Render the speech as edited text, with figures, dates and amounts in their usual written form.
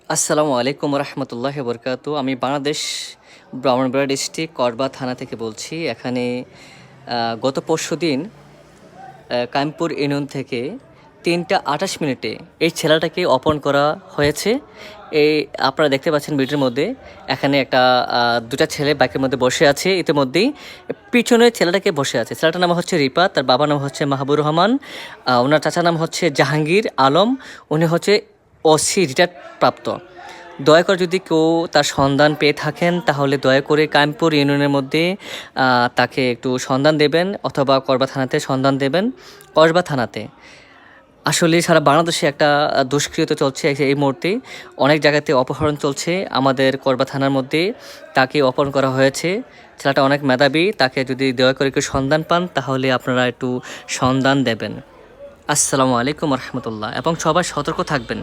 আসসালামু আলাইকুম রহমতুল্লাহ বরকাত। আমি বাংলাদেশ ব্রাহ্মণবাড়িয়া ডিস্ট্রিক্ট করবা থানা থেকে বলছি। এখানে গত পরশু দিন কাইমপুর ইউনিয়ন থেকে 3টা 28 মিনিটে এই ছেলেটাকে অপহরণ করা হয়েছে। এই আপনারা দেখতে পাচ্ছেন ভিডিওর মধ্যে, এখানে দুটা ছেলে বাইকের মধ্যে বসে আছে। ইতিমধ্যেই পিছনে ছেলেটাকে বসে আছে। ছেলেটার নাম হচ্ছে রিপা, তার বাবার নাম হচ্ছে মাহবুর রহমান, ওনার চাচার নাম হচ্ছে জাহাঙ্গীর আলম। উনি হচ্ছে ওসি রিটায়ার্ড প্রাপ্ত। দয়া করে যদি কেউ তার সন্ধান পেয়ে থাকেন তাহলে দয়া করে কাইমপুর ইউনিয়নের মধ্যে তাকে একটু সন্ধান দেবেন, অথবা করবা থানাতে সন্ধান দেবেন। করবা থানাতে আসলে সারা বাংলাদেশে একটা দুষ্কৃত চলছে এই মুহূর্তে। অনেক জায়গাতে অপহরণ চলছে। আমাদের করবা থানার মধ্যে তাকে অপহরণ করা হয়েছে। ছেলেটা অনেক মেধাবী, তাকে যদি দয়া করে একটু সন্ধান পান তাহলে আপনারা একটু সন্ধান দেবেন। আসসালামু আলাইকুম রহমতুল্লাহ, এবং সবাই সতর্ক থাকবেন।